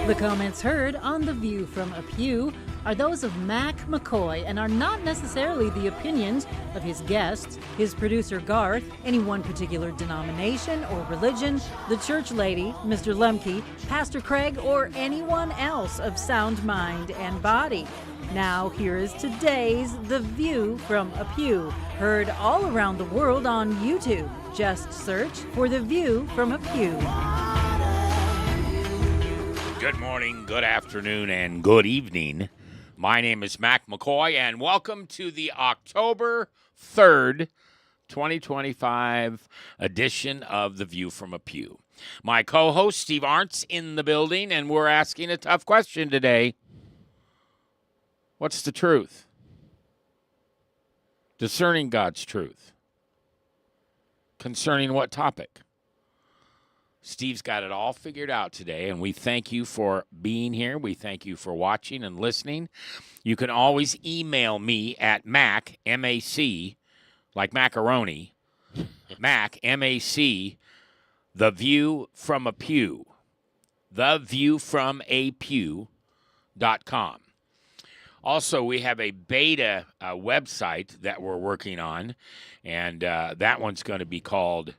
The comments heard on The View from a Pew are those of Mac McCoy and are not necessarily the opinions of his guests, his producer Garth, any one particular denomination or religion, the church lady, Mr. Lemke, Pastor Craig, or anyone else of sound mind and body. Now, here is today's The View from a Pew, heard all around the world on YouTube. Just search for The View from a Pew. Good morning, good afternoon, and good evening. My name is Mac McCoy, and welcome to the October 3rd, 2025 edition of The View from a Pew. My co-host, Steve Arndt's in the building, and we're asking a tough question today. What's the truth? Discerning God's truth. Concerning what topic? Steve's got it all figured out today, and we thank you for being here. We thank you for watching and listening. You can always email me at Mac, M-A-C, like macaroni, Mac, M-A-C, The View from a Pew, theviewfromapew.com. Also, we have a beta website that we're working on, and that one's going to be called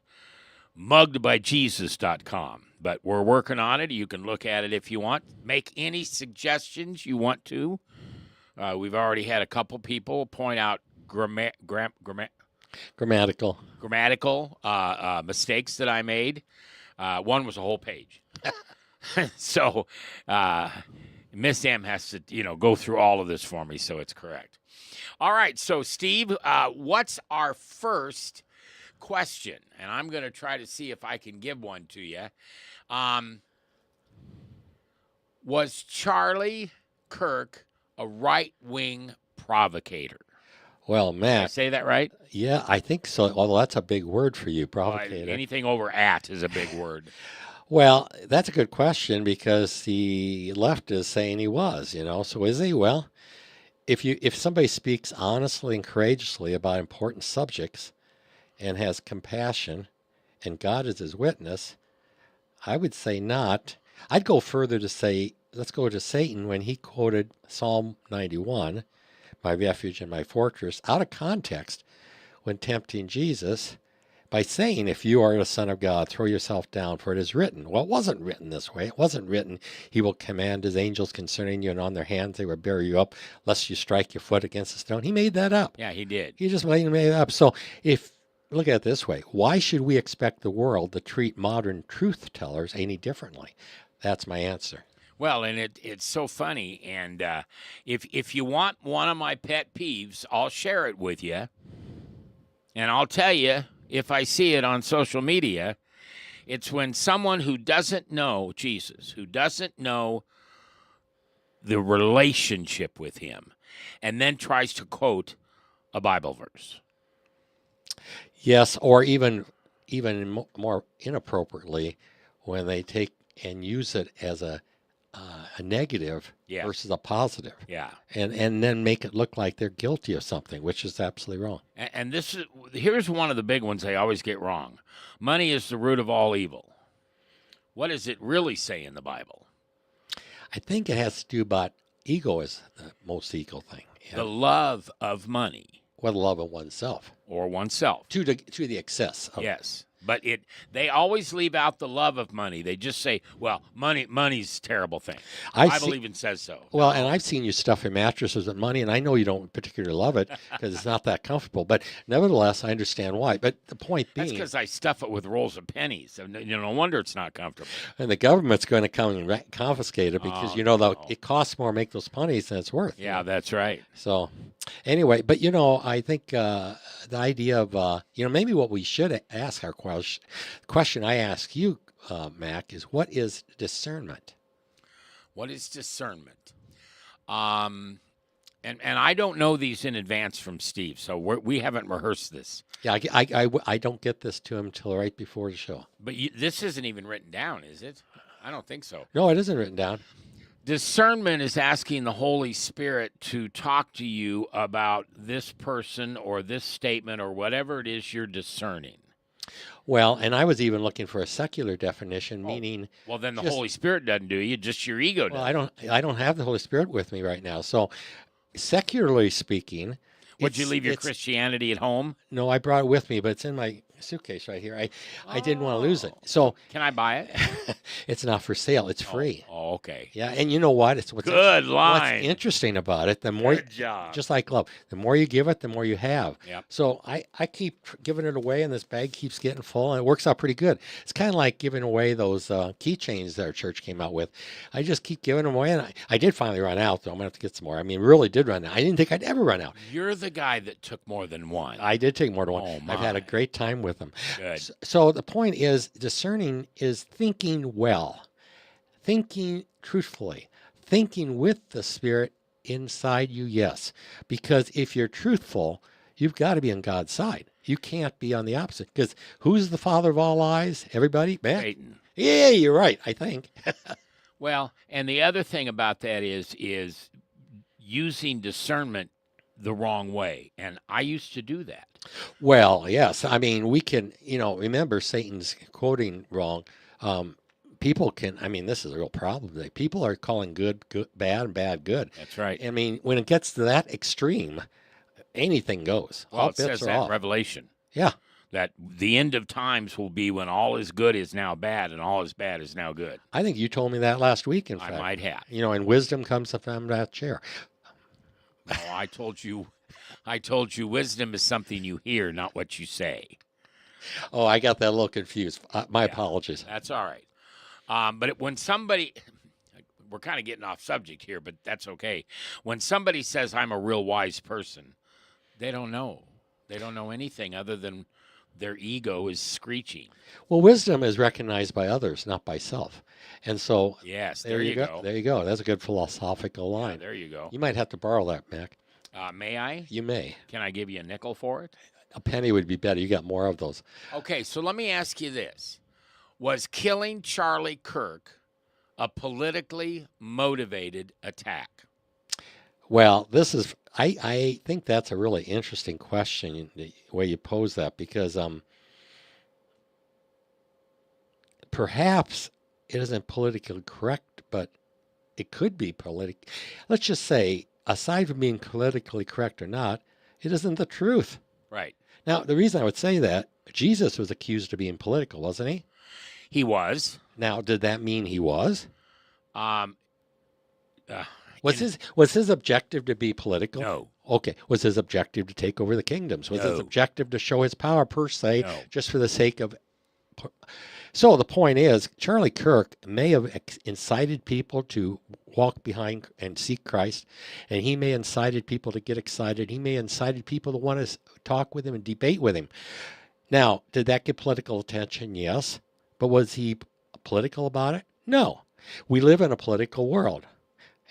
muggedbyjesus.com. But we're working on it. You can look at it if you want. Make any suggestions you want to. We've already had a couple people point out grammatical mistakes that I made. One was a whole page. So Miss M has to, go through all of this for me so it's correct. All right, so Steve, what's our first question? And I'm going to try to see if I can give one to you. Was Charlie Kirk a right-wing provocator? Well, Matt. Did I say that right? Yeah, I think so. Well, that's a big word for you, provocator. Anything over "at" is a big word. Well, that's a good question because the left is saying he was, So is he? Well, if somebody speaks honestly and courageously about important subjects and has compassion and God is his witness, I would say not. I'd go further to say, let's go to Satan when he quoted Psalm 91, my refuge and my fortress, out of context when tempting Jesus by saying, if you are the Son of God, throw yourself down, for it is written. Well, it wasn't written this way. It wasn't written, he will command his angels concerning you, and on their hands they will bear you up, lest you strike your foot against a stone. He made that up. Yeah, he did. He just made it up. So look at it this way. Why should we expect the world to treat modern truth tellers any differently? That's my answer. Well, and it's so funny. And if you want one of my pet peeves, I'll share it with you. And I'll tell you, if I see it on social media, it's when someone who doesn't know Jesus, who doesn't know the relationship with him, and then tries to quote a Bible verse. Yes, or even more inappropriately, when they take and use it as a negative versus a positive. Yeah. And then make it look like they're guilty of something, which is absolutely wrong. And here's one of the big ones they always get wrong. Money is the root of all evil. What does it really say in the Bible? I think it has to do about ego is the most evil thing. Yeah. The love of money. Well, the love of oneself. Or oneself. To the excess of yes. But they always leave out the love of money. They just say, well, money's a terrible thing. The Bible even says so. Well, and I've seen you stuffing mattresses with money, and I know you don't particularly love it because it's not that comfortable. But nevertheless, I understand why. But the point being... That's because I stuff it with rolls of pennies. No wonder it's not comfortable. And the government's going to come and confiscate it because, it costs more to make those pennies than it's worth. Yeah, that's right. So, anyway, but, I think the idea of, maybe what we should ask our question I ask you, Mac, is what is discernment? What is discernment? And I don't know these in advance from Steve, so we haven't rehearsed this. Yeah, I don't get this to him until right before the show. But this isn't even written down, is it? I don't think so. No, it isn't written down. Discernment is asking the Holy Spirit to talk to you about this person or this statement or whatever it is you're discerning. Well, and I was even looking for a secular definition, Oh, meaning well, then the just Holy Spirit doesn't do you, just your ego well, does. I don't have the Holy Spirit with me right now. So, secularly speaking, Would you leave your it's Christianity at home? no, I brought it with me, but it's in my suitcase right here. I didn't want to lose it. Oh. So, Can I buy it? it's not for sale. It's Oh, free. oh, okay. Yeah, and you know what? It's Good what's line. interesting about it. The more, Good job. just like love, the more you give it, the more you have. Yep. So I keep giving it away, and this bag keeps getting full, and it works out pretty good. It's kind of like giving away those keychains that our church came out with. I just keep giving them away, and I did finally run out, though. I'm gonna have to get some more. I mean, really did run out. I didn't think I'd ever run out. You're the guy that took more than one. I did take more than one. Oh, I've had a my. great time with them. Good. So the point is, discerning is thinking well, thinking truthfully, thinking with the Spirit inside you, yes. Because if you're truthful, you've got to be on God's side. You can't be on the opposite. Because who's the father of all lies? Everybody? Man? Satan. Yeah, you're right, I think. Well, and the other thing about that is using discernment the wrong way. And I used to do that. Well, yes. I mean, we can, remember Satan's quoting wrong. People can, I mean, this is a real problem today. People are calling good, bad, and bad, good. That's right. I mean, when it gets to that extreme, anything goes. Well, All it says bets are that in off. Revelation. Yeah. That the end of times will be when all is good is now bad and all is bad is now good. I think you told me that last week, in I fact. might have. And wisdom comes from that chair. No, I told you wisdom is something you hear, not what you say. Oh, I got that a little confused. My Yeah. apologies. That's all right. But when somebody, we're kind of getting off subject here, but that's okay. When somebody says I'm a real wise person, they don't know. They don't know anything other than their ego is screeching. Well, wisdom is recognized by others, not by self. And so Yes, there you go. There you go. That's a good philosophical Yeah, line. there you go. You might have to borrow that, Mac. May I? You may. Can I give you a nickel for it? A penny would be better. You got more of those. Okay, so let me ask you this. Was killing Charlie Kirk a politically motivated attack? Well, I think that's a really interesting question, the way you pose that, because perhaps it isn't politically correct, but it could be let's just say, aside from being politically correct or not, it isn't the truth. Right. Now, the reason I would say that, Jesus was accused of being political, wasn't he? He was. Now, did that mean he was? Um, Was in- his objective to be political? No. Okay. Was his objective to take over the kingdoms? Was his No. objective to show his power per se, No. just for the sake of? So the point is, Charlie Kirk may have incited people to walk behind and seek Christ, and he may have incited people to get excited. He may have incited people to want to talk with him and debate with him. Now, did that get political attention? Yes. But was he political about it? No. We live in a political world.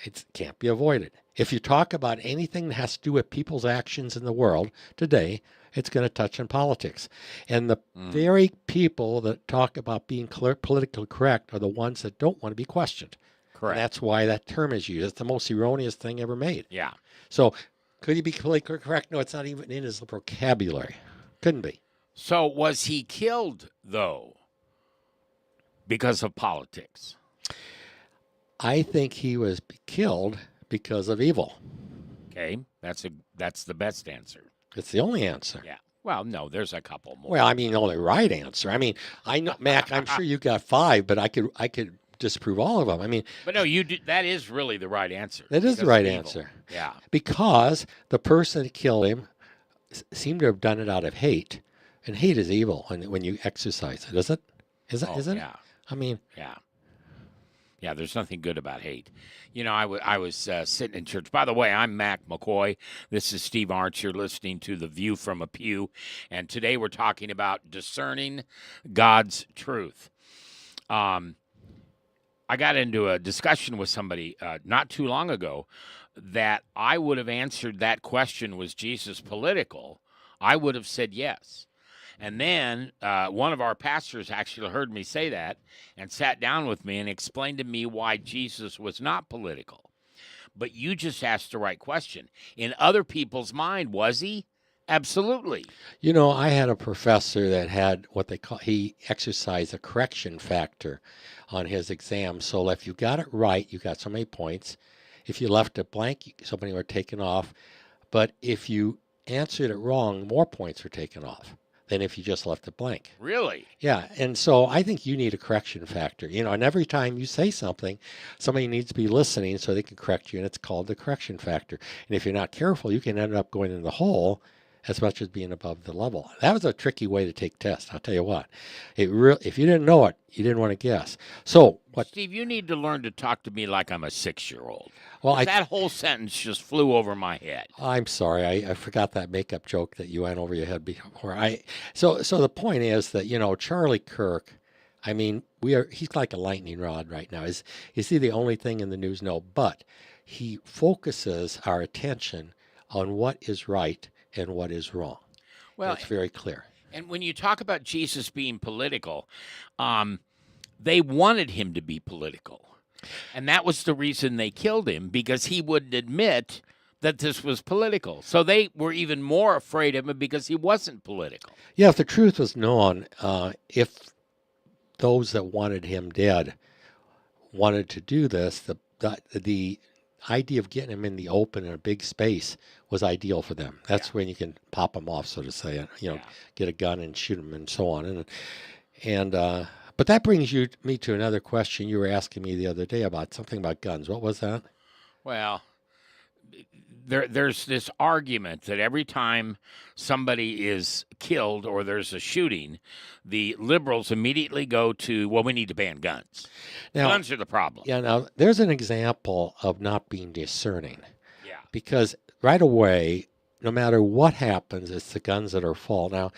It can't be avoided. If you talk about anything that has to do with people's actions in the world today, it's going to touch on politics. And the very people that talk about being politically correct are the ones that don't want to be questioned. Correct. And that's why that term is used. It's the most erroneous thing ever made. Yeah. So could he be politically correct? No, it's not even in his vocabulary. Couldn't be. So was he killed, though, because of politics? I think he was killed because of evil. Okay, that's the best answer. It's the only answer. Yeah. Well, no, there's a couple more. Well, I mean, the only right answer. I mean, I know, Mac. I'm sure you got 5, but I could disprove all of them. I mean, but no, that is really the right answer. that is the because right of evil. answer Yeah. because the person that killed him seemed to have done it out of hate, and hate is evil when you exercise it, is it? Oh, Isn't yeah. it? I mean, Yeah. Yeah, there's nothing good about hate. You know, I was sitting in church. By the way, I'm Mac McCoy. This is Steve Arch. You're listening to The View from a Pew. And today we're talking about discerning God's truth. I got into a discussion with somebody not too long ago that I would have answered that question, was Jesus political? I would have said yes. And then one of our pastors actually heard me say that and sat down with me and explained to me why Jesus was not political. But you just asked the right question. In other people's mind, was he? Absolutely. You know, I had a professor that had what they call, he exercised a correction factor on his exam. So if you got it right, you got so many points. If you left it blank, so many were taken off. But if you answered it wrong, more points were taken off than if you just left it blank. Really? Yeah, and so I think you need a correction factor. You know, and every time you say something, somebody needs to be listening so they can correct you, and it's called the correction factor. And if you're not careful, you can end up going in the hole as much as being above the level. That was a tricky way to take tests. I'll tell you what. If you didn't know it, you didn't want to guess. So what? Steve, you need to learn to talk to me like I'm a 6-year-old. Well, That whole sentence just flew over my head. I'm sorry. I forgot that makeup joke that you went over your head before. So the point is that, you know, Charlie Kirk, I mean, he's like a lightning rod right now. Is he the only thing in the news? No, but he focuses our attention on what is right and what is wrong. Well, it's very clear. And when you talk about Jesus being political, they wanted him to be political. And that was the reason they killed him, because he wouldn't admit that this was political. So they were even more afraid of him because he wasn't political. Yeah, if the truth was known, if those that wanted him dead wanted to do this, the idea of getting him in the open in a big space was ideal for them. That's when you can pop them off, so to say, get a gun and shoot them and so on. But that brings me to another question you were asking me the other day about something about guns. What was that? Well, there's this argument that every time somebody is killed or there's a shooting, the liberals immediately go to, well, we need to ban guns. Now, guns are the problem. Yeah, now, there's an example of not being discerning. Yeah. Because right away, no matter what happens, it's the guns that are fault. Now,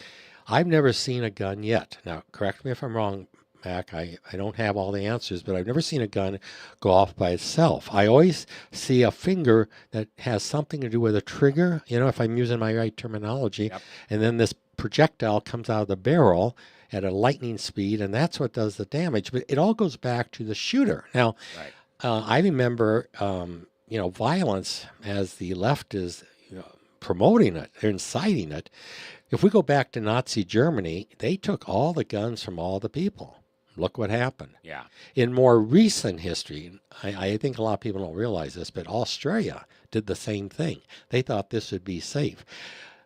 I've never seen a gun yet. Now, correct me if I'm wrong, Mac. I don't have all the answers, but I've never seen a gun go off by itself. I always see a finger that has something to do with a trigger, you know, if I'm using my right terminology, Yep. and then this projectile comes out of the barrel at a lightning speed, and that's what does the damage. But it all goes back to the shooter. Now, I remember, violence as the left is promoting it, they're inciting it. If we go back to Nazi Germany, they took all the guns from all the people. Look what happened. Yeah. In more recent history, I think a lot of people don't realize this, but Australia did the same thing. They thought this would be safe.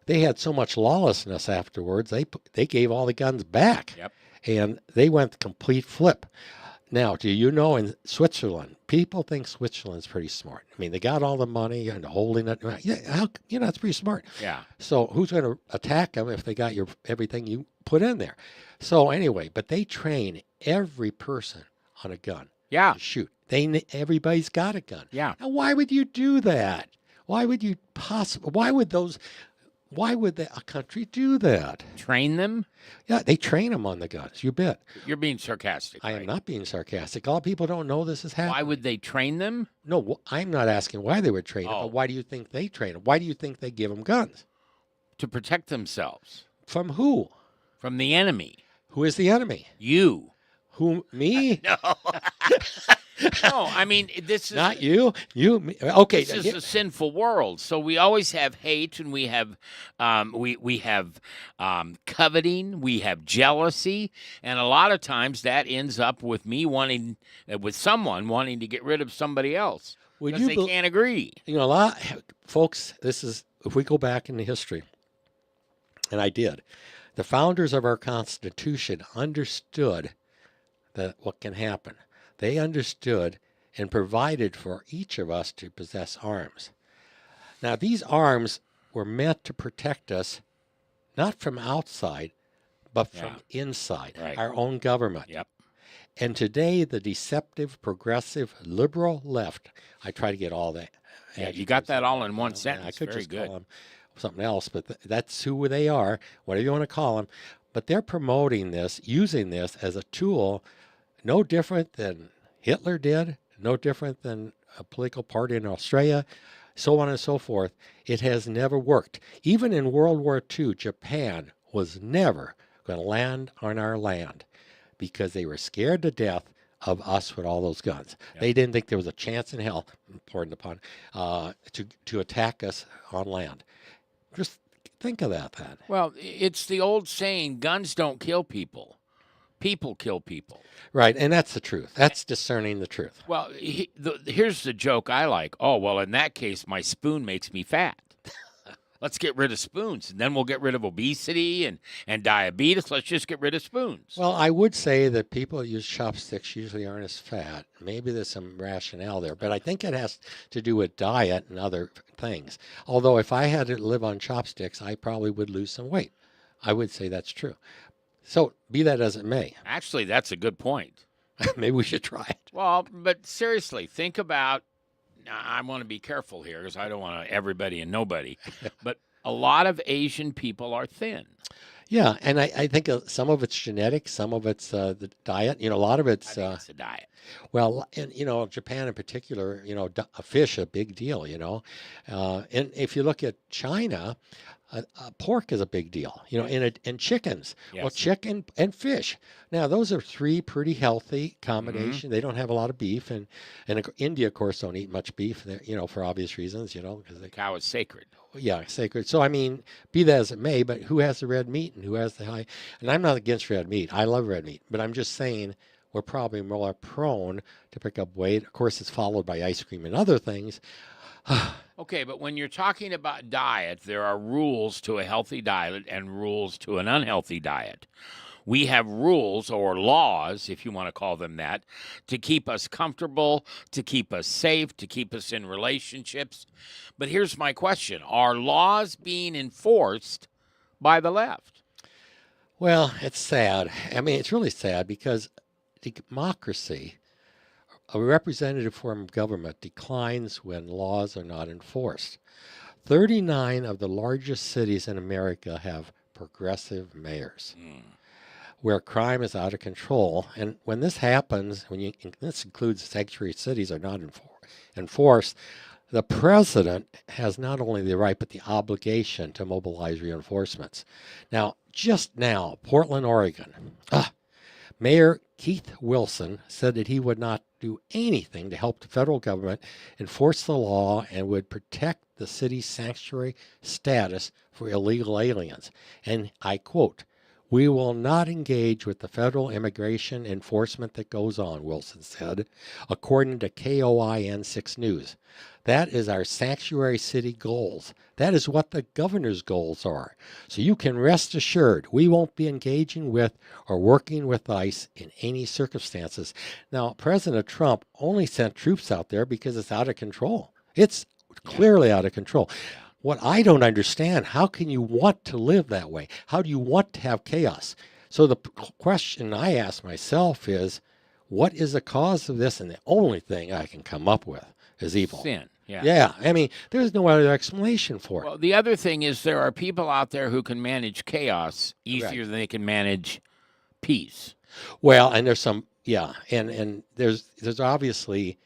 They had so much lawlessness afterwards, they gave all the guns back. Yep. And they went complete flip. Now, do you know in Switzerland, people think Switzerland's pretty smart. I mean, they got all the money and holding it. Yeah, it's pretty smart. Yeah. So who's going to attack them if they got everything you put in there? So anyway, but they train every person on a gun. Yeah. To shoot. Everybody's got a gun. Yeah. Now, why would you do that? Why would a country do that? Train them? Yeah, they train them on the guns. You bet. You're being sarcastic. I right? am not being sarcastic. A lot of people don't know this is happening. Why would they train them? No, I'm not asking why they would train them, but why do you think they train them? Why do you think they give them guns? To protect themselves. From who? From the enemy. Who is the enemy? You. Who, me? No. No, I mean, this is not you. You, me. Okay. This is a sinful world, so we always have hate, and we have coveting, we have jealousy, and a lot of times that ends up with me with someone wanting to get rid of somebody else because they can't agree. You know, a lot, folks. If we go back into history, and I did, the founders of our Constitution understood that what can happen. They understood and provided for each of us to possess arms. Now, these arms were meant to protect us, not from outside, but from inside, our own government. Yep. And today, the deceptive, progressive, liberal left, I try to get all that. Yeah, you got that all in one sentence. I could Very just good. call them something else, but that's who they are, whatever you want to call them. But they're promoting this, using this as a tool, no different than Hitler did, no different than a political party in Australia, so on and so forth. It has never worked. Even in World War II, Japan was never going to land on our land because they were scared to death of us with all those guns. Yep. They didn't think there was a chance in hell, pardon the pun, to attack us on land. Just think of that then? Well, it's the old saying, guns don't kill people. People kill people. Right, and that's the truth. That's discerning the truth. Well, here's the joke I like. Oh, well, in that case, my spoon makes me fat. Let's get rid of spoons, and then we'll get rid of obesity and diabetes. Let's just get rid of spoons. Well, I would say that people that use chopsticks usually aren't as fat. Maybe there's some rationale there, but I think it has to do with diet and other things. Although if I had to live on chopsticks, I probably would lose some weight. I would say that's true. So be that as it may, Actually, that's a good point. maybe we should try it. Well, but seriously, think about, now, I want to be careful here because I don't want everybody and nobody, but a lot of Asian people are thin. Yeah, and I think some of it's genetic, some of it's the diet. A lot of I it's think it's a diet. well, and Japan in particular, a fish a big deal. And if you look at China, pork is a big deal. And chickens. Well, Yes. chicken and fish. Now those are three pretty healthy combination. They don't have a lot of beef, and India, of course, don't eat much beef. For obvious reasons. Because The cow is sacred. yeah, sacred. So I mean, be that as it may, but who has the red meat and who has the high? And I'm not against red meat. I love red meat, but I'm just saying we're probably more prone to pick up weight. Of course, it's followed by ice cream and other things. Okay, but when you're talking about diet, there are rules to a healthy diet and rules to an unhealthy diet. We have rules or laws, if you want to call them that, to keep us comfortable, to keep us safe, to keep us in relationships. But here's my question. Are laws being enforced by the left? Well, it's sad. I mean, it's really sad because democracy, a representative form of government, declines when laws are not enforced. 39 of the largest cities in America have progressive mayors, where crime is out of control. And when this happens, this includes sanctuary cities are not enforced, the president has not only the right but the obligation to mobilize reinforcements. Just now, Portland, Oregon, Mayor Keith Wilson said that he would not do anything to help the federal government enforce the law and would protect the city's sanctuary status for illegal aliens. And I quote, "We will not engage with the federal immigration enforcement that goes on," Wilson said, according to KOIN 6 News. That is our sanctuary city goals. That is what the governor's goals are. So you can rest assured we won't be engaging with or working with ICE in any circumstances. Now, President Trump only sent troops out there because it's out of control. It's clearly out of control. What I don't understand, how can you want to live that way? How do you want to have chaos? So the question I ask myself is, what is the cause of this? And the only thing I can come up with is evil. Sin. Yeah. Yeah, I mean, there's no other explanation for it. Well, the other thing is there are people out there who can manage chaos easier than they can manage peace. Well, and there's some, and there's obviously,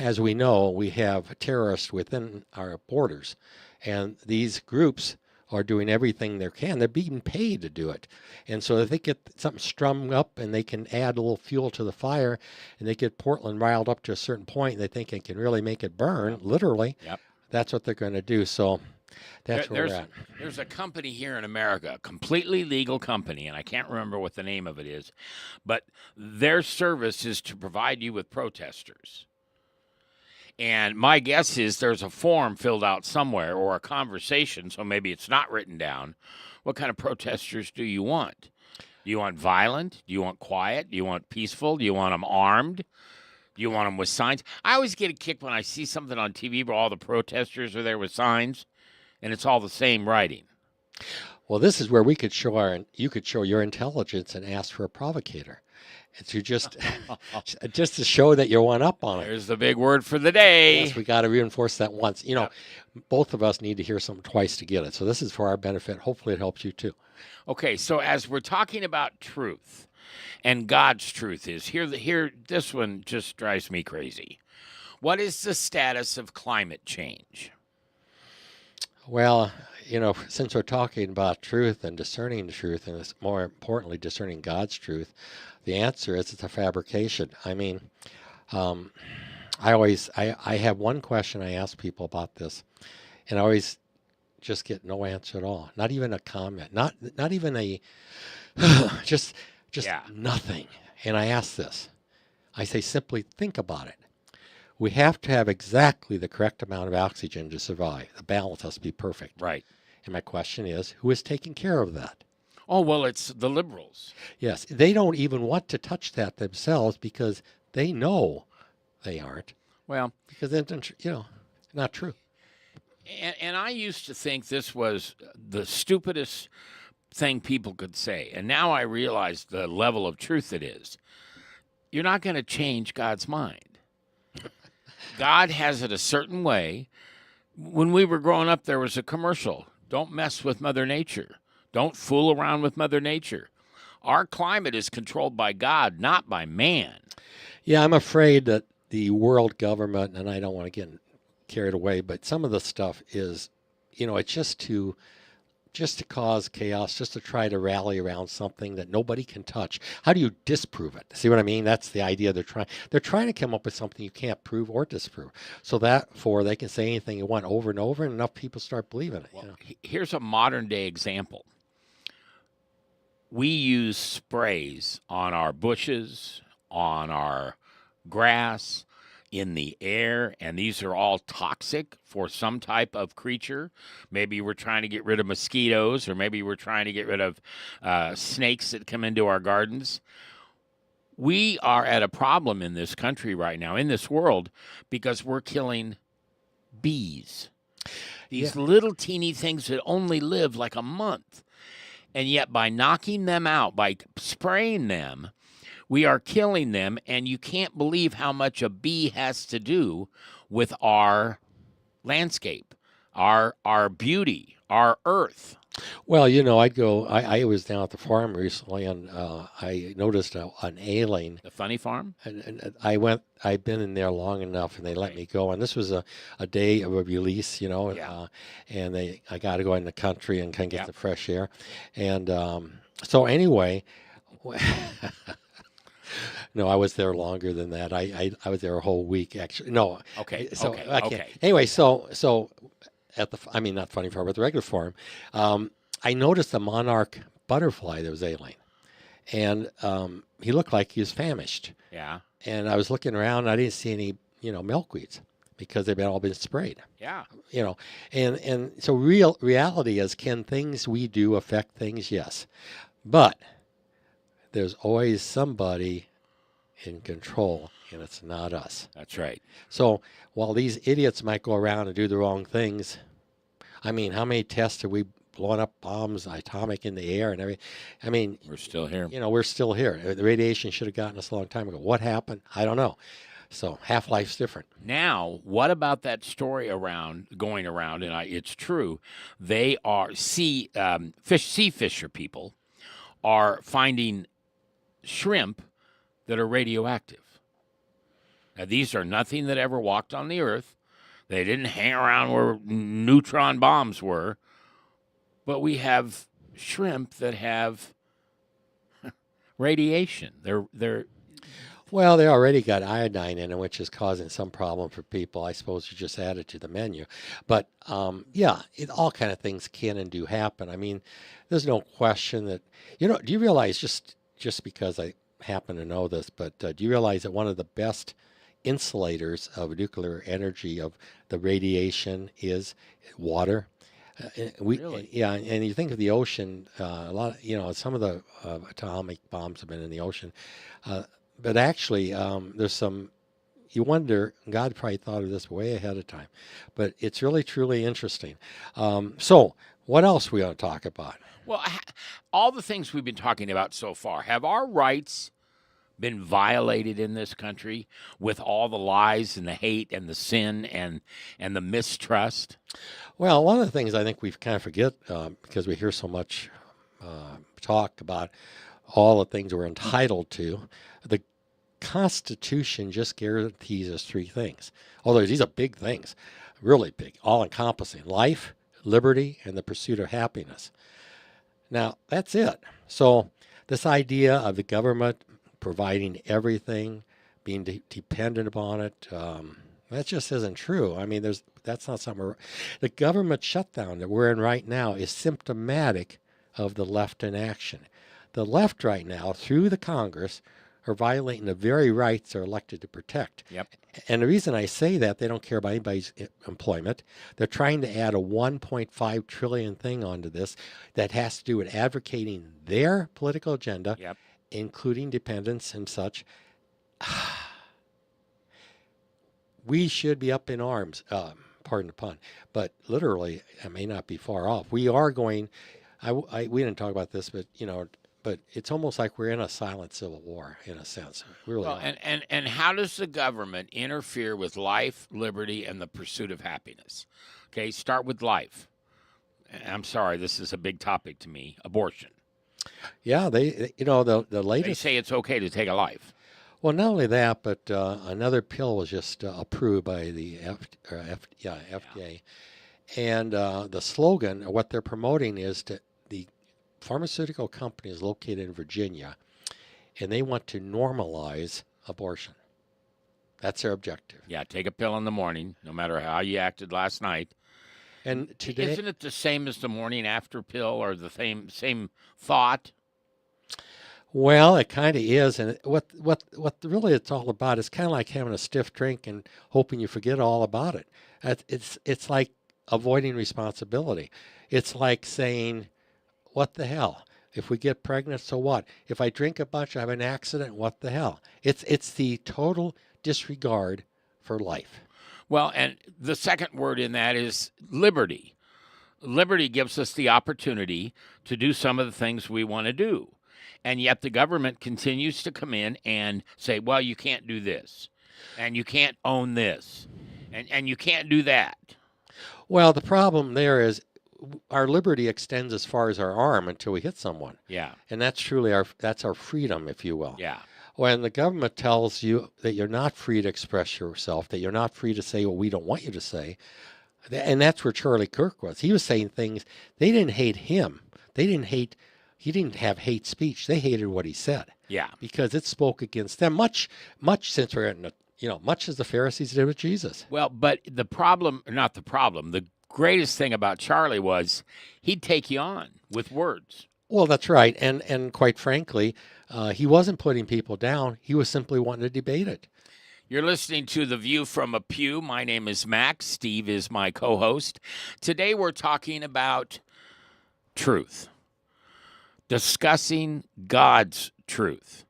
as we know, we have terrorists within our borders, and these groups are doing everything they can. They're being paid to do it. And so if they get something strung up and they can add a little fuel to the fire and they get Portland riled up to a certain point and they think it can really make it burn, literally, that's what they're going to do. So that's where we're at. There's a company here in America, a completely legal company, and I can't remember what the name of it is, but their service is to provide you with protesters. And my guess is there's a form filled out somewhere or a conversation, so maybe it's not written down. What kind of protesters do you want? Do you want violent? Do you want quiet? Do you want peaceful? Do you want them armed? Do you want them with signs? I always get a kick when I see something on TV where all the protesters are there with signs, and it's all the same writing. Well, this is where we could you could show your intelligence and ask for a provocator. To just to show that you're one up on it. There's the big word for the day. Yes, we got to reinforce that once. Both of us need to hear something twice to get it. So this is for our benefit. Hopefully it helps you too. Okay, so as we're talking about truth, and God's truth is, here this one just drives me crazy. What is the status of climate change? Well, since we're talking about truth and discerning the truth, and it's more importantly discerning God's truth, the answer is it's a fabrication. I mean, I have one question I ask people about this, and I always just get no answer at all. Not even a comment. Not even a just Yeah. nothing. And I ask this. I say simply think about it. We have to have exactly the correct amount of oxygen to survive. The balance has to be perfect. Right. And my question is, who is taking care of that? Oh, well, it's the liberals. Yes, they don't even want to touch that themselves because they know they aren't. Well, Because it's, not true. and I used to think this was the stupidest thing people could say. And now I realize the level of truth it is. You're not going to change God's mind. God has it a certain way. When we were growing up, there was a commercial. Don't mess with Mother Nature. Don't fool around with Mother Nature. Our climate is controlled by God, not by man. Yeah, I'm afraid that the world government, and I don't want to get carried away, but some of the stuff is, it's just to cause chaos, just to try to rally around something that nobody can touch. How do you disprove it? See what I mean? That's the idea they're trying to come up with something you can't prove or disprove. So therefore they can say anything you want over and over and enough people start believing it. Well, here's a modern day example. We use sprays on our bushes, on our grass, in the air, and these are all toxic for some type of creature. Maybe we're trying to get rid of mosquitoes, or maybe we're trying to get rid of snakes that come into our gardens. We are at a problem in this country right now, in this world, because we're killing bees. These little teeny things that only live like a month. And yet by knocking them out, by spraying them, we are killing them, and you can't believe how much a bee has to do with our landscape, our beauty, our earth. Well, I was down at the farm recently, and I noticed an ailing. The funny farm? And I've been in there long enough, and they let me go. And this was a day of a release, Yeah. And I got to go in the country and kind of get Yep. the fresh air. And so anyway, no, I was there longer than that. I was there a whole week, actually. No. Okay. So, Okay. Anyway, so at not funny farm, but the regular farm, I noticed a monarch butterfly that was ailing. And he looked like he was famished. Yeah. And I was looking around, and I didn't see any, milkweeds because they've all been sprayed. Yeah. And so reality is, can things we do affect things? Yes. But there's always somebody in control, and it's not us. That's right. So while these idiots might go around and do the wrong things, I mean, how many tests have we blown up bombs, atomic in the air and everything? I mean, We're still here. we're still here. The radiation should have gotten us a long time ago. What happened? I don't know. So half-life's different. Now, what about that story going around, and it's true, they are sea fisher people are finding shrimp that are radioactive. Now, these are nothing that ever walked on the earth. They didn't hang around where neutron bombs were. But we have shrimp that have radiation. They're Well, they already got iodine in them, which is causing some problem for people. I suppose you just add it to the menu. But all kind of things can and do happen. I mean, there's no question that, do you realize, just because I happen to know this, but do you realize that one of the best insulators of nuclear energy, of the radiation, is water? Really? Yeah, and you think of the ocean, a lot, some of the atomic bombs have been in the ocean, but actually, there's some. You wonder, God probably thought of this way ahead of time, but it's really truly interesting. So, what else we want to talk about? well, all the things we've been talking about so far. Have our rights been violated in this country with all the lies and the hate and the sin and the mistrust? Well, one of the things I think we kind of forget, because we hear so much talk about all the things we're entitled to, the Constitution just guarantees us three things. Although these are big things, really big, all-encompassing: life, liberty, and the pursuit of happiness. Now, that's it. So this idea of the government providing everything, being dependent upon it, That just isn't true. I mean, that's not something. The government shutdown that we're in right now is symptomatic of the left in action. The left right now, through the Congress, are violating the very rights they're elected to protect. Yep. And the reason I say that, they don't care about anybody's employment. They're trying to add a 1.5 trillion thing onto this that has to do with advocating their political agenda, Yep. including dependents and such. We should be up in arms, pardon the pun, but literally, it may not be far off. We are going, we didn't talk about this, but but it's almost like we're in a silent civil war in a sense. We really Well, are. and how does the government interfere with life, liberty, and the pursuit of happiness? Okay, start with life. I'm sorry, this is a big topic to me. Abortion. Yeah, the They latest. say it's okay to take a life. Well, not only that, but another pill was just approved by the FDA, and the slogan, what they're promoting, is to the pharmaceutical company is located in Virginia, and they want to normalize abortion. That's their objective. Yeah, take a pill in the morning, no matter how you acted last night. And today, Isn't it the same as the morning after pill, or the same thought? well, it kind of is, and what really it's all about is kind of like having a stiff drink and hoping you forget all about it. It's like avoiding responsibility. It's like saying, "What the hell? If we get pregnant, so what? If I drink a bunch, I have an accident. What the hell?" It's the total disregard for life. Well, and the second word in that is liberty. Liberty gives us the opportunity to do some of the things we want to do. And yet the government continues to come in and say, well, you can't do this, and you can't own this, and you can't do that. Well, the problem there is our liberty extends as far as our arm until we hit someone. Yeah, And that's truly that's our freedom, if you will. yeah. When the government tells you that you're not free to express yourself, that you're not free to say what we don't want you to say, and that's where Charlie Kirk was. He was saying things, they didn't hate him. He didn't have hate speech. They hated what he said Yeah. because it spoke against them, much since we're in much as the Pharisees did with Jesus. Well, but the greatest thing about Charlie was he'd take you on with words. Well, that's right. And quite frankly, he wasn't putting people down. He was simply wanting to debate it. You're listening to The View from a Pew. My name is Max. Steve is my co-host. Today we're talking about truth, discussing God's truth.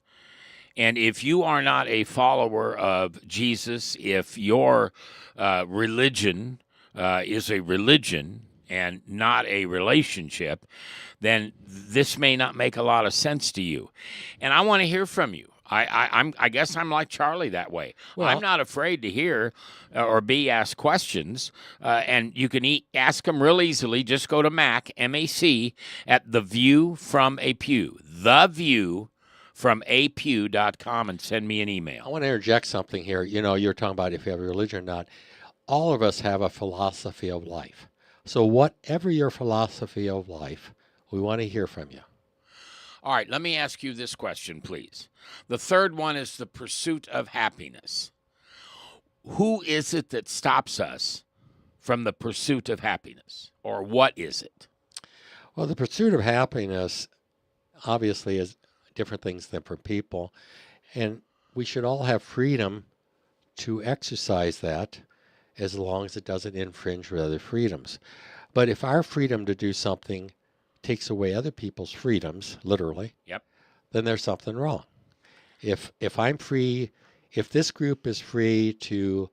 And if you are not a follower of Jesus, if your religion is a religion and not a relationship, then this may not make a lot of sense to you. And I want to hear from you. I guess I'm like Charlie that way. Well- I'm not afraid to hear or be asked questions, and you can ask them real easily. Just go to MAC, at The View from a Pew, theviewfromapew.com, and send me an I email. want to interject something here. You're talking about if you have a religion or not. All of us have a philosophy of life. So whatever your philosophy of life, we want to hear from you. All right, let me ask you this question, please. The third one is the pursuit of happiness. Who is it that stops us from the pursuit of happiness, or what is it? Well, the pursuit of happiness obviously is different things than for people, and we should all have freedom to exercise that as long as it doesn't infringe with other freedoms. But if our freedom to do something takes away other people's freedoms, literally, Yep. then there's something wrong. If I'm free, if this group is free to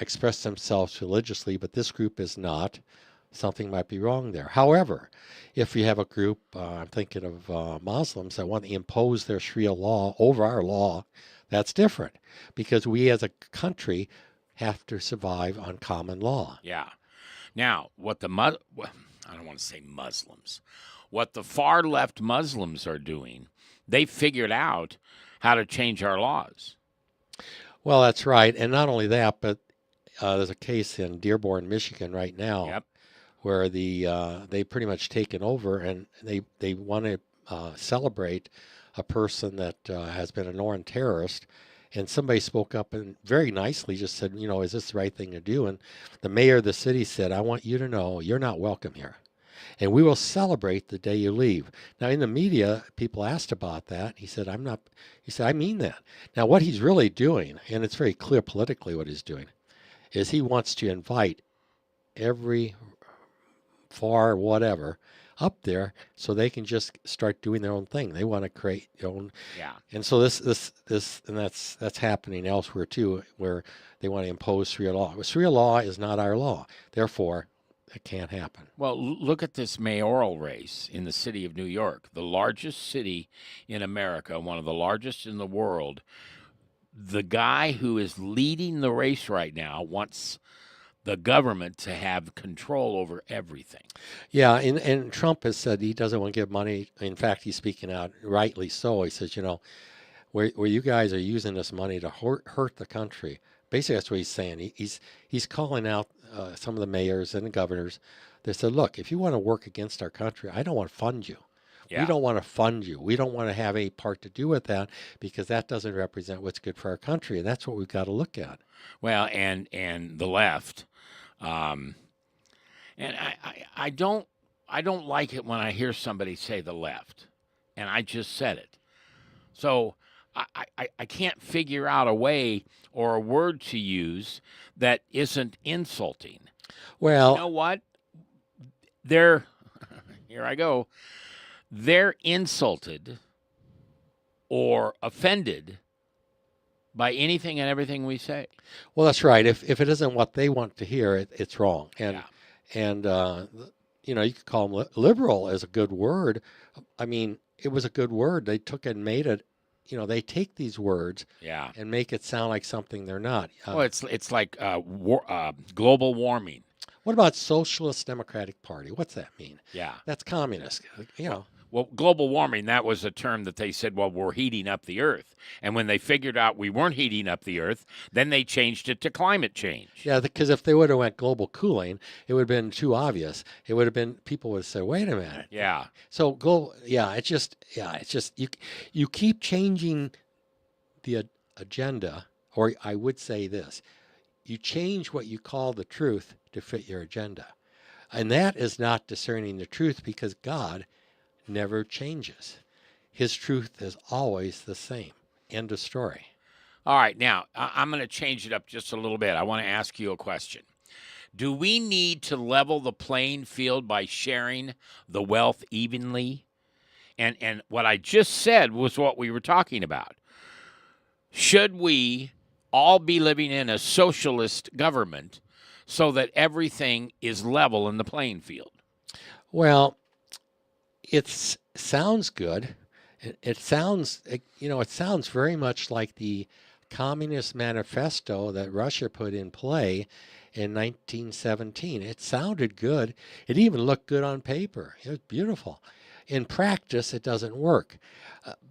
express themselves religiously, but this group is not, something might be wrong there. However, if you have a group, I'm thinking of Muslims that want to impose their Sharia law over our law, that's different because we as a country have to survive on common law. Yeah. Now, I don't want to say Muslims. What the far left Muslims are doing, they figured out how to change our laws. Well, that's right. And not only that, but there's a case in Dearborn, Michigan right now Yep. where they pretty much taken over and they want to celebrate a person that has been a known terrorist, And somebody spoke up and very nicely just said, is this the right thing to do? And the mayor of the city said, I want you to know you're not welcome here. And we will celebrate the day you leave. Now, in the media, people asked about that. He said, I mean that. Now, what he's really doing, and it's very clear politically what he's doing, is he wants to invite every far whatever up there so they can just start doing their own thing. They want to create their own. Yeah. And so and that's happening elsewhere too, where they want to impose Sharia law. Well, Sharia law is not our law. Therefore, it can't happen. Well, look at this mayoral race in the city of New York, the largest city in America, one of the largest in the world. The guy who is leading the race right now wants the government to have control over everything. Yeah, and Trump has said he doesn't want to give money. In fact, he's speaking out, rightly so. He says, where you guys are using this money to hurt the country. Basically, that's what he's saying. He's calling out some of the mayors and the governors. They said, look, if you want to work against our country, I don't want to fund you. Yeah. We don't want to fund you. We don't want to have any part to do with that because that doesn't represent what's good for our country. And that's what we've got to look at. Well, and the left, and I don't like it when I hear somebody say the left, and I just said it. So I can't figure out a way or a word to use that isn't insulting. Well, you know what? Here I go. They're insulted or offended by anything and everything we say. Well, that's right. If it isn't what they want to hear, it's wrong. And you could call them liberal as a good word. I mean, it was a good word. They took it and made it. They take these words and make it sound like something they're not. Well, it's like global warming. What about Socialist Democratic Party? What's that mean? Yeah. That's communist. Well, global warming, that was a term that they said, well, we're heating up the earth. And when they figured out we weren't heating up the earth, then they changed it to climate change. Yeah, because if they would have went global cooling, it would have been too obvious. It would have been, people would have said, wait a minute. Yeah. So it's just, you keep changing the agenda, or I would say this, you change what you call the truth to fit your agenda. And that is not discerning the truth because God never changes. His truth is always the same. End of story. All right, now I'm going to change it up just a little bit. I want to ask you a question. Do we need to level the playing field by sharing the wealth evenly? And what I just said was what we were talking about. Should we all be living in a socialist government so that everything is level in the playing field? Well, it sounds good. It sounds very much like the Communist Manifesto that Russia put in play in 1917. It sounded good. It even looked good on paper. It was beautiful. In practice, it doesn't work.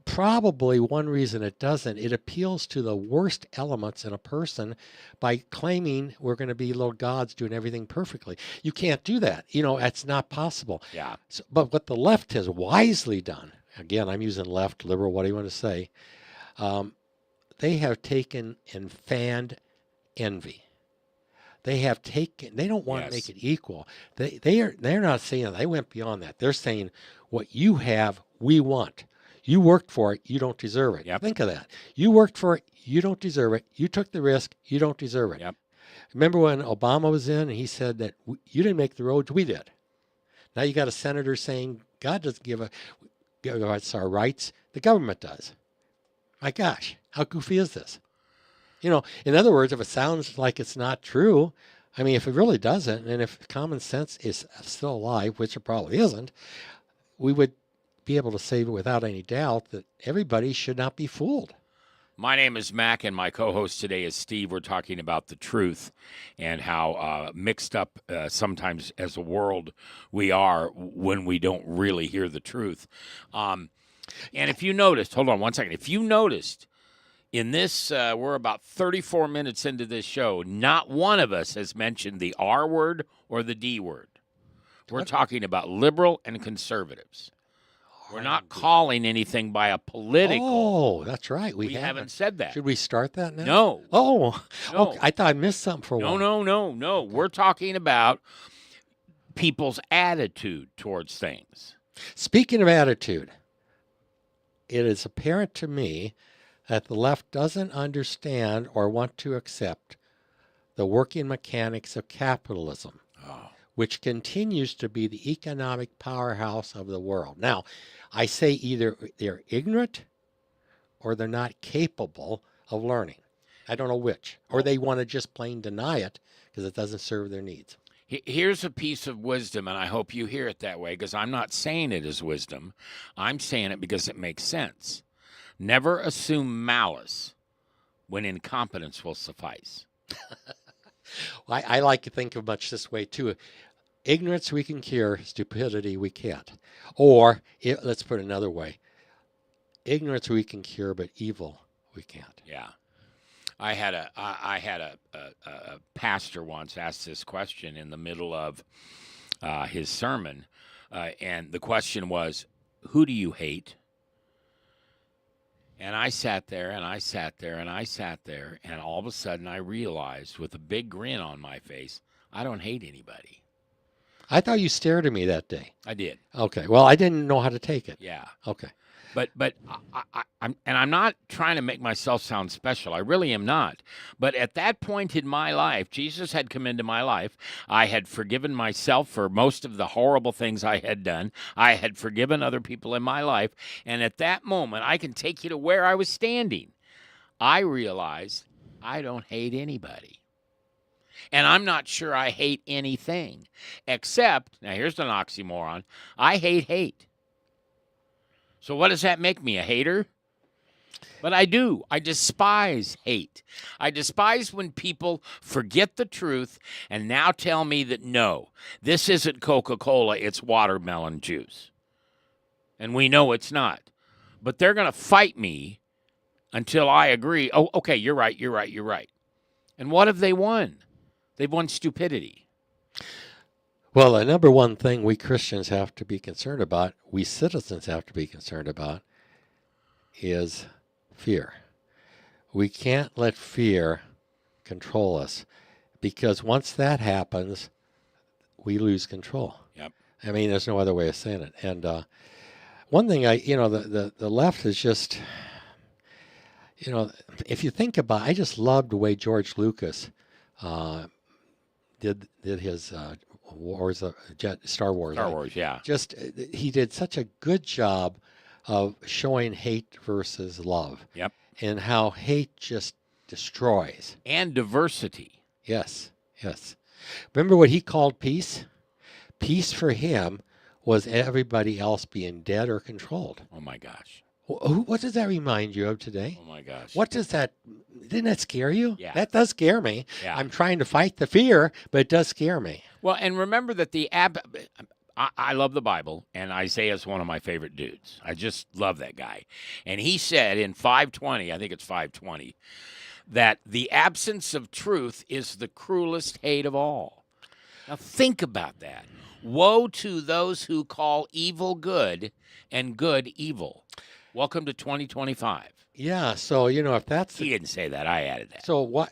Probably one reason it doesn't, it appeals to the worst elements in a person by claiming we're going to be little gods doing everything perfectly. You can't do that. That's not possible. Yeah. So, but what the left has wisely done, again, I'm using left, liberal, what do you want to say? They have taken and fanned envy. They don't want to make it equal. They're not saying that. They went beyond that. They're saying what you have, we want. You worked for it, you don't deserve it. Yep. Think of that. You worked for it, you don't deserve it. You took the risk, you don't deserve it. Yep. Remember when Obama was in and he said that you didn't make the roads, we did. Now you got a senator saying God doesn't give us our rights, the government does. My gosh, how goofy is this? In other words, if it sounds like it's not true, I mean, if it really doesn't, and if common sense is still alive, which it probably isn't, we would be able to say without any doubt that everybody should not be fooled. My name is Mac, and my co-host today is Steve. We're talking about the truth and how mixed up sometimes as a world we are when we don't really hear the truth. And if you noticed, hold on one second. If you noticed, in this, we're about 34 minutes into this show, not one of us has mentioned the R word or the D word. We're talking about liberal and conservatives. We're not calling anything by a political. Oh, that's right. We haven't said that. Should we start that now? No. Oh, No. okay. I thought I missed something for a while. No. Okay. We're talking about people's attitude towards things. Speaking of attitude, it is apparent to me that the left doesn't understand or want to accept the working mechanics of capitalism, which continues to be the economic powerhouse of the world. Now, I say either they're ignorant or they're not capable of learning. I don't know which. Or they want to just plain deny it because it doesn't serve their needs. Here's a piece of wisdom, and I hope you hear it that way, because I'm not saying it as wisdom. I'm saying it because it makes sense. Never assume malice when incompetence will suffice. I like to think of much this way, too. Ignorance we can cure, stupidity we can't. Or, let's put it another way. Ignorance we can cure, but evil we can't. Yeah. I had a pastor once ask this question in the middle of his sermon, and the question was, who do you hate? And I sat there, and I sat there, and I sat there, and all of a sudden I realized with a big grin on my face, I don't hate anybody. I thought you stared at me that day. I did. Okay. Well, I didn't know how to take it. Yeah. Okay. But I'm not trying to make myself sound special. I really am not. But at that point in my life, Jesus had come into my life. I had forgiven myself for most of the horrible things I had done. I had forgiven other people in my life. And at that moment, I can take you to where I was standing. I realized I don't hate anybody. And I'm not sure I hate anything. Except, now here's an oxymoron, I hate hate. So what does that make me, a hater? But I do. I despise hate. I despise when people forget the truth and now tell me that, no, this isn't Coca-Cola, it's watermelon juice. And we know it's not. But they're going to fight me until I agree, oh, okay, you're right. And what have they won? They've won stupidity. Well, the number one thing we Christians have to be concerned about, we citizens have to be concerned about, is fear. We can't let fear control us, because once that happens, we lose control. Yep. I mean, there's no other way of saying it. And one thing, the left is just, if you think about it, I just loved the way George Lucas did his Star Wars. Star Wars, yeah. Just he did such a good job of showing hate versus love. Yep. And how hate just destroys. And diversity. Yes. Remember what he called peace? Peace for him was everybody else being dead or controlled. Oh my gosh. What does that remind you of today? Oh my gosh. What does that, didn't that scare you? Yeah. That does scare me. Yeah. I'm trying to fight the fear, but it does scare me. Well, and remember that I love the Bible, and Isaiah's one of my favorite dudes. I just love that guy. And he said in 5:20, I think it's 5:20, that the absence of truth is the cruelest hate of all. Now think about that. Woe to those who call evil good and good evil. Welcome to 2025. Yeah, so, if that's... He didn't say that. I added that. So what?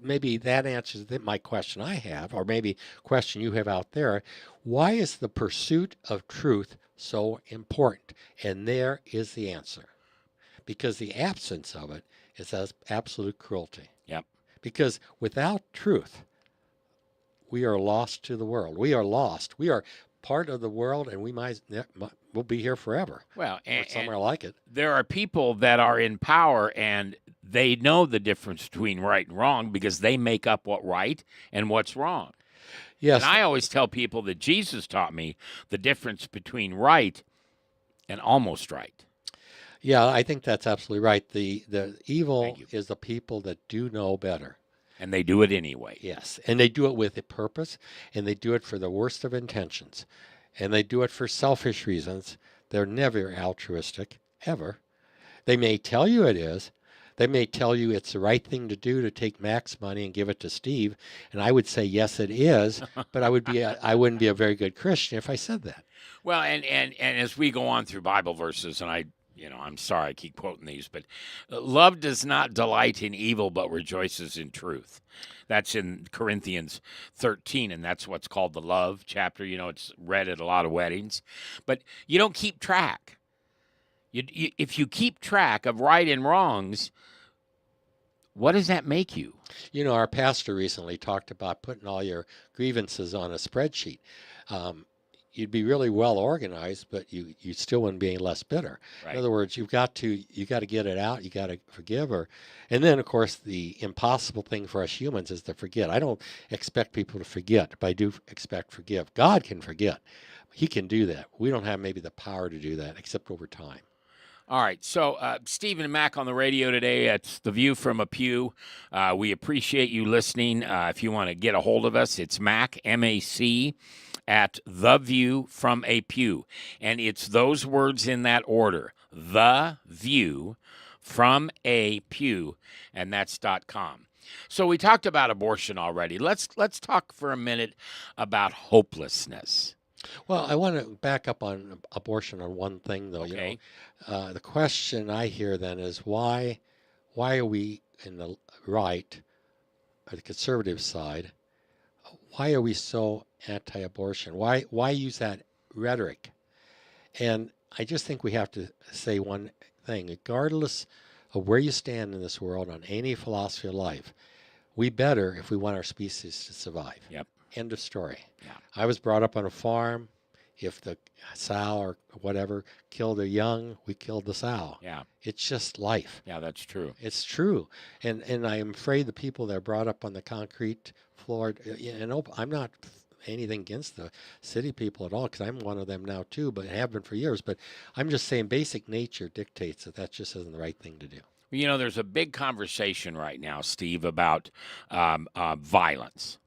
Maybe that answers my question I have, or maybe question you have out there. Why is the pursuit of truth so important? And there is the answer. Because the absence of it is absolute cruelty. Yep. Because without truth, we are lost to the world. We are lost. We are part of the world, and we'll be here forever. Well, or somewhere like it. There are people that are in power, and they know the difference between right and wrong because they make up what's right and what's wrong. Yes. And I always tell people that Jesus taught me the difference between right and almost right. Yeah, I think that's absolutely right. The evil is the people that do know better. And they do it anyway. Yes, and they do it with a purpose, and they do it for the worst of intentions. And they do it for selfish reasons. They're never altruistic, ever. They may tell you it is. They may tell you it's the right thing to do to take Mac's money and give it to Steve, and I would say yes, it is. But I wouldn't be a very good Christian if I said that. Well, and as we go on through Bible verses, and I'm sorry I keep quoting these, but love does not delight in evil, but rejoices in truth. That's in Corinthians 13, and that's what's called the love chapter. It's read at a lot of weddings, but you don't keep track. If you keep track of right and wrongs, what does that make you? Our pastor recently talked about putting all your grievances on a spreadsheet. You'd be really well organized, but you still wouldn't be any less bitter. Right. In other words, you got to get it out. You got to forgive her, and then of course the impossible thing for us humans is to forget. I don't expect people to forget, but I do expect forgive. God can forget; He can do that. We don't have maybe the power to do that, except over time. All right, so Stephen and Mac on the radio today. It's The View from a Pew. We appreciate you listening. If you want to get a hold of us, it's Mac, M-A-C, at The View from a Pew. And it's those words in that order, The View from a Pew, and that's .com. So we talked about abortion already. Let's talk for a minute about hopelessness. Well, I want to back up on abortion on one thing, though. Okay. The question I hear then is why are we in the right or the conservative side? Why are we so anti-abortion? Why use that rhetoric? And I just think we have to say one thing: regardless of where you stand in this world on any philosophy of life, we better if we want our species to survive. Yep. End of story. Yeah. I was brought up on a farm. If the sow or whatever killed a young, we killed the sow. Yeah. It's just life. Yeah, that's true. It's true. And I'm afraid the people that are brought up on the concrete floor, I'm not anything against the city people at all, because I'm one of them now too, but have been for years. But I'm just saying basic nature dictates that just isn't the right thing to do. There's a big conversation right now, Steve, about violence.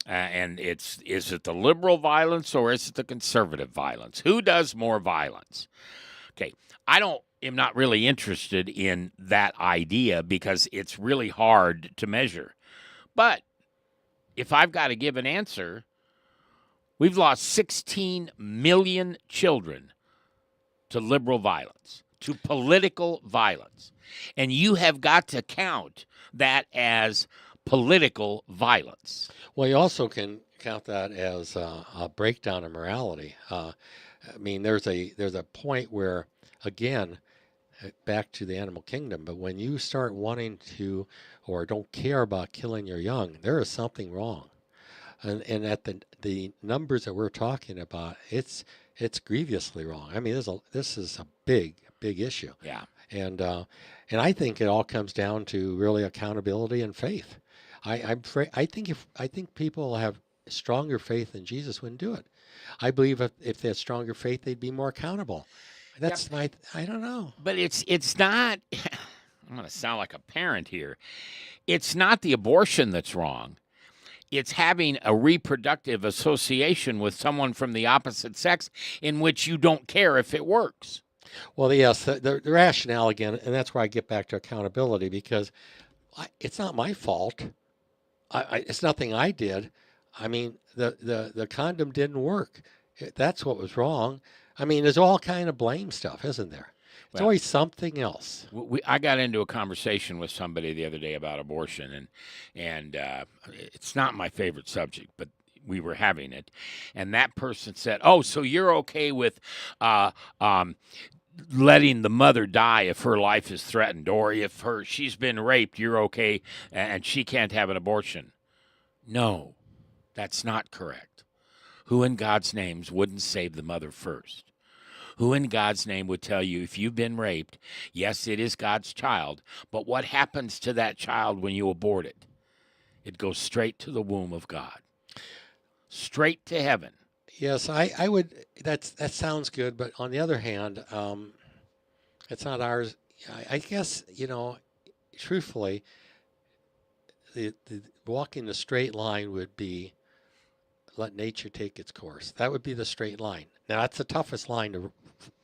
And is it the liberal violence or is it the conservative violence? Who does more violence? Okay, am not really interested in that idea because it's really hard to measure. But if I've got to give an answer, we've lost 16 million children to liberal violence, to political violence. And you have got to count that as political violence. Well, you also can count that as a breakdown of morality. There's a point where, again, back to the animal kingdom, but when you start wanting to or don't care about killing your young, there is something wrong. And at the numbers that we're talking about, it's grievously wrong. This is a big issue. Yeah. And I think it all comes down to really accountability and faith. I think people have stronger faith in Jesus wouldn't do it. I believe if they had stronger faith, they'd be more accountable. That's I don't know. But it's not. I'm going to sound like a parent here. It's not the abortion that's wrong. It's having a reproductive association with someone from the opposite sex in which you don't care if it works. Well, yes, the rationale again, and that's where I get back to accountability, because it's not my fault. It's nothing I did. The condom didn't work. That's what was wrong. There's all kind of blame stuff, isn't there? It's always something else. I got into a conversation with somebody the other day about abortion, and it's not my favorite subject, but we were having it, and that person said, "Oh, so you're okay with letting the mother die if her life is threatened, or if she's been raped, you're okay, and she can't have an abortion?" No, that's not correct. Who in God's name wouldn't save the mother first? Who in God's name would tell you if you've been raped, yes, it is God's child, but what happens to that child when you abort it? It goes straight to the womb of God, straight to heaven. Yes, I would. That sounds good, but on the other hand, it's not ours. I guess truthfully, the walking the straight line would be let nature take its course. That would be the straight line. Now that's the toughest line to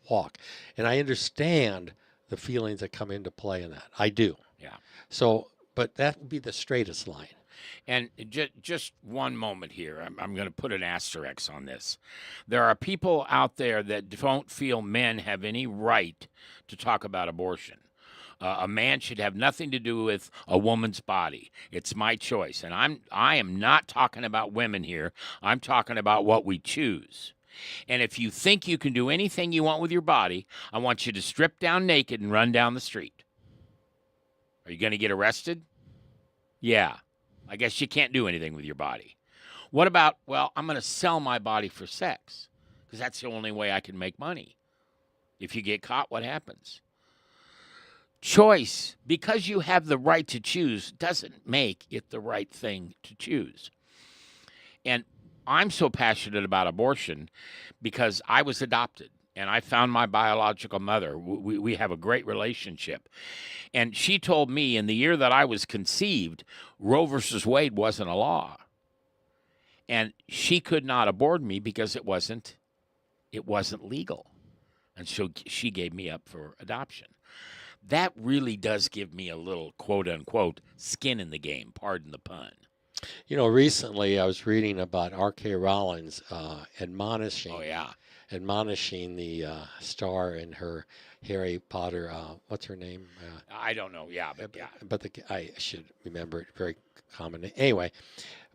walk, and I understand the feelings that come into play in that. I do. Yeah. So, but that would be the straightest line. And just one moment here. I'm going to put an asterisk on this. There are people out there that don't feel men have any right to talk about abortion. A man should have nothing to do with a woman's body. It's my choice. And I am not talking about women here. I'm talking about what we choose. And if you think you can do anything you want with your body, I want you to strip down naked and run down the street. Are you going to get arrested? Yeah. I guess you can't do anything with your body. What about, well, I'm going to sell my body for sex because that's the only way I can make money. If you get caught, what happens? Choice, because you have the right to choose, doesn't make it the right thing to choose. And I'm so passionate about abortion because I was adopted and I found my biological mother. We have a great relationship. And she told me in the year that I was conceived, Roe versus Wade wasn't a law. And she could not abort me because it wasn't legal. And so she gave me up for adoption. That really does give me a little, quote unquote, skin in the game, pardon the pun. You know, recently I was reading about R.K. Rollins admonishing the star in her Harry Potter. What's her name? I don't know. Yeah, but yeah. But I should remember it. Very common. Anyway,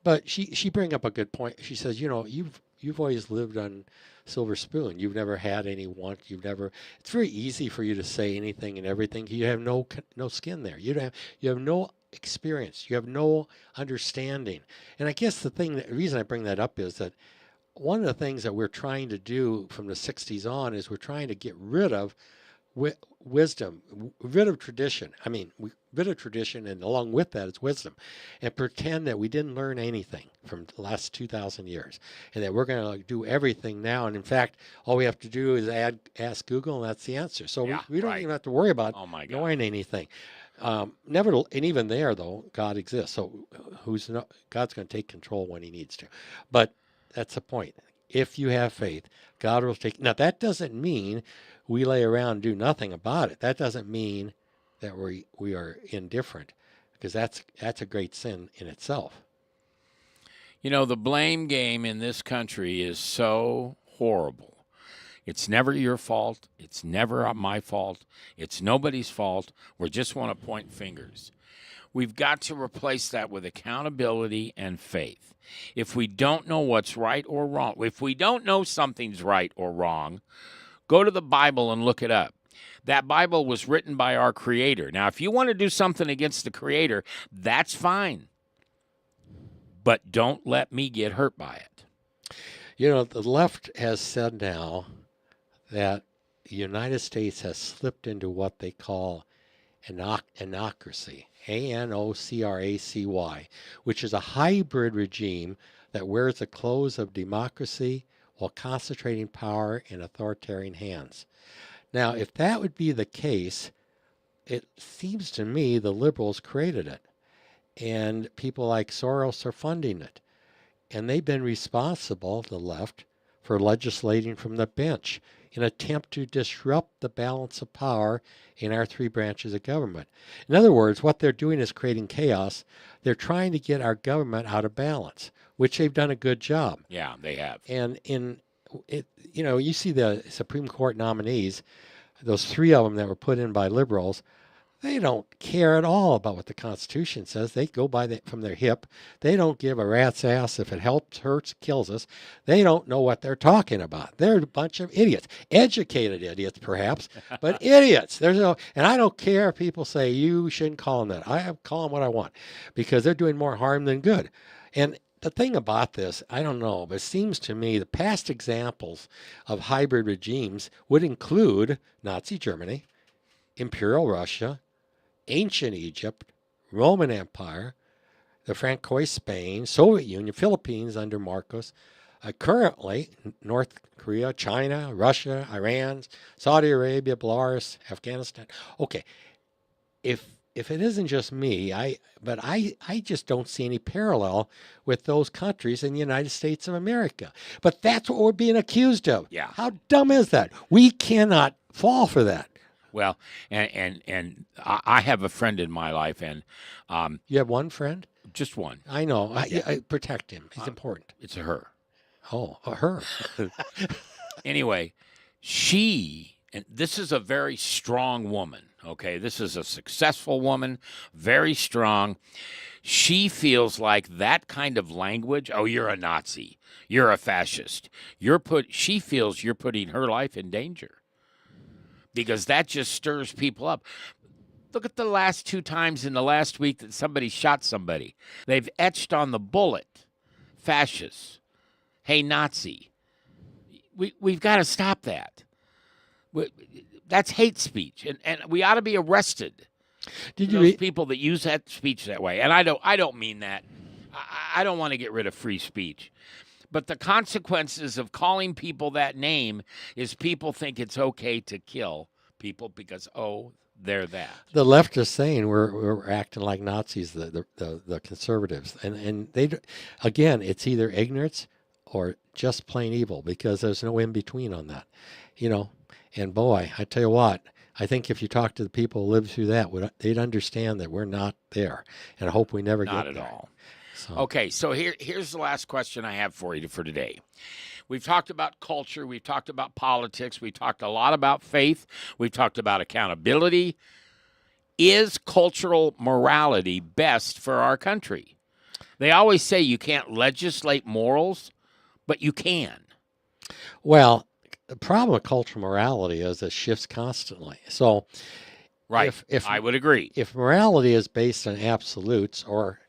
but she bring up a good point. She says, you know, you've always lived on silver spoon. You've never had any want. It's very easy for you to say anything and everything. You have no skin there. You have no experience. You have no understanding. And I guess the reason I bring that up is that one of the things that we're trying to do from the 60s on is we're trying to get rid of wisdom, rid of tradition. I mean, rid of tradition, and along with that is wisdom, and pretend that we didn't learn anything from the last 2,000 years, and that we're going to do everything now. And in fact, all we have to do is ask Google, and that's the answer. So we don't even have to worry about knowing anything. And even there, though, God exists. So God's going to take control when He needs to. But that's the point. If you have faith, God will take. Now, that doesn't mean we lay around and do nothing about it. That doesn't mean that we are indifferent, because that's a great sin in itself. You know, the blame game in this country is so horrible. It's never your fault. It's never my fault. It's nobody's fault. We just want to point fingers. We've got to replace that with accountability and faith. If we don't know what's right or wrong, if we don't know something's right or wrong, go to the Bible and look it up. That Bible was written by our Creator. Now, if you want to do something against the Creator, that's fine. But don't let me get hurt by it. You know, the left has said now that the United States has slipped into what they call anocracy, ANOCRACY, which is a hybrid regime that wears the clothes of democracy while concentrating power in authoritarian hands. Now, if that would be the case, it seems to me the liberals created it, and people like Soros are funding it. And they've been responsible, the left, for legislating from the bench in an attempt to disrupt the balance of power in our three branches of government. In other words, what they're doing is creating chaos. They're trying to get our government out of balance, which they've done a good job. Yeah, they have. And you see the Supreme Court nominees, those three of them that were put in by liberals. They don't care at all about what the Constitution says. They go by from their hip. They don't give a rat's ass if it helps, hurts, kills us. They don't know what they're talking about. They're a bunch of idiots. Educated idiots, perhaps, but idiots. And I don't care if people say you shouldn't call them that. I call them what I want, because they're doing more harm than good. And the thing about this, I don't know, but it seems to me the past examples of hybrid regimes would include Nazi Germany, Imperial Russia, ancient Egypt, Roman Empire, the Francoist Spain, Soviet Union, Philippines under Marcos, currently North Korea, China, Russia, Iran, Saudi Arabia, Belarus, Afghanistan. Okay, if it isn't just me, I just don't see any parallel with those countries in the United States of America. But that's what we're being accused of. Yeah. How dumb is that? We cannot fall for that. Well, and I have a friend in my life, and You have one friend? just one. I know. Yeah. I protect him. He's important. It's a her. Oh, her. Anyway, and this is a very strong woman, okay? This is a successful woman, very strong. She feels like that kind of language, oh, you're a Nazi, you're a fascist. She feels you're putting her life in danger because that just stirs people up. Look at the last 2 times in the last week that somebody shot somebody. They've etched on the bullet, fascist, hey, Nazi. We've got to stop that. That's hate speech, and we ought to be arrested. Did you Those read? people that use that speech that way, and I don't mean that. I don't want to get rid of free speech, but the consequences of calling people that name is people think it's okay to kill people because they're that. The left is saying we're acting like Nazis, the conservatives, and again, it's either ignorance or just plain evil because there's no in between on that, And boy, I tell you what, I think if you talk to the people who lived through that, they'd understand that we're not there, and I hope we never Not get at there. all. So. Okay, so here's the last question I have for you for today. We've talked about culture. We've talked about politics. We've talked a lot about faith. We've talked about accountability. Is cultural morality best for our country? They always say you can't legislate morals, but you can. Well, the problem with cultural morality is it shifts constantly. So, Right. if I would agree. if morality is based on absolutes, or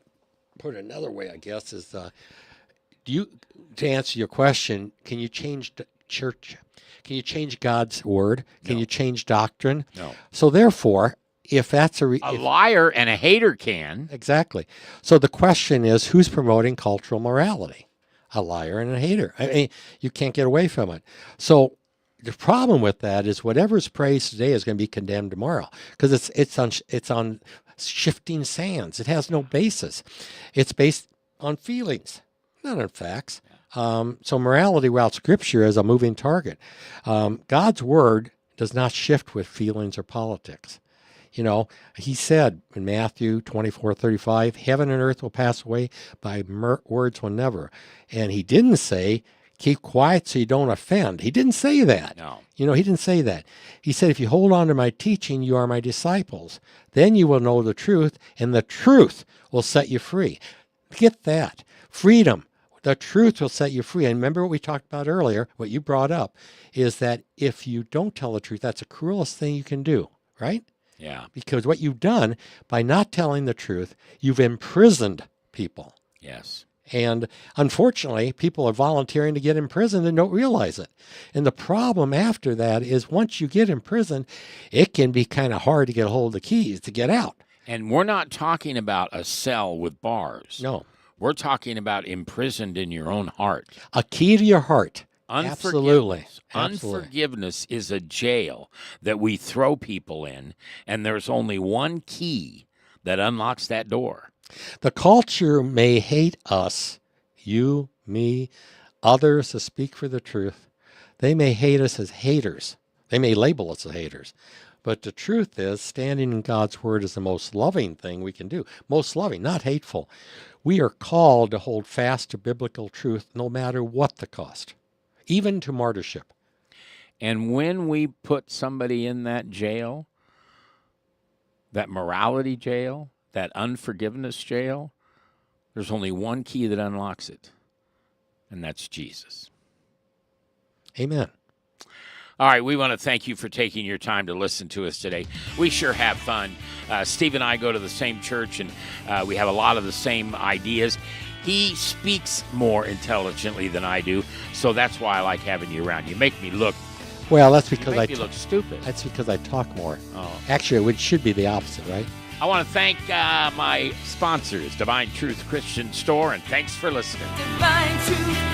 put another way, I guess, is to answer your question, can you change the church? Can you change God's word? Can No. you change doctrine? No. So therefore, if that's A liar and a hater can. exactly. So the question is, who's promoting cultural morality? A liar and a hater. I mean, you can't get away from it. So the problem with that is whatever's praised today is going to be condemned tomorrow because it's on shifting sands. It has no basis. It's based on feelings, not on facts. So morality, without Scripture, is a moving target. God's word does not shift with feelings or politics. He said in Matthew 24:35, heaven and earth will pass away, by words will never. And he didn't say, keep quiet so you don't offend. He didn't say that. No. He didn't say that. He said, if you hold on to my teaching, you are my disciples. Then you will know the truth, and the truth will set you free. Get that. Freedom. The truth will set you free. And remember what we talked about earlier, what you brought up, is that if you don't tell the truth, that's the cruelest thing you can do, right? Yeah. Because what you've done by not telling the truth, you've imprisoned people. Yes. And unfortunately, people are volunteering to get imprisoned and don't realize it. And the problem after that is once you get imprisoned, it can be kind of hard to get a hold of the keys to get out. And we're not talking about a cell with bars. No. We're talking about imprisoned in your own heart. A key to your heart. Absolutely. Unforgiveness is a jail that we throw people in, and there's only one key that unlocks that door. The culture may hate us, you, me, others that speak for the truth. They may hate us as haters. They may label us as haters. But the truth is, standing in God's word is the most loving thing we can do. Most loving, not hateful. We are called to hold fast to biblical truth no matter what the cost, even to martyrship. And when we put somebody in that jail, that morality jail, that unforgiveness jail, there's only one key that unlocks it, and that's Jesus. Amen. All right, we want to thank you for taking your time to listen to us today. We sure have fun. Steve and I go to the same church, and we have a lot of the same ideas. He speaks more intelligently than I do, so that's why I like having you around. You make me look. Well, that's You because make me look stupid. That's because I talk more. Oh. Actually, it should be the opposite, right? I want to thank my sponsors, Divine Truth Christian Store, and thanks for listening. Divine Truth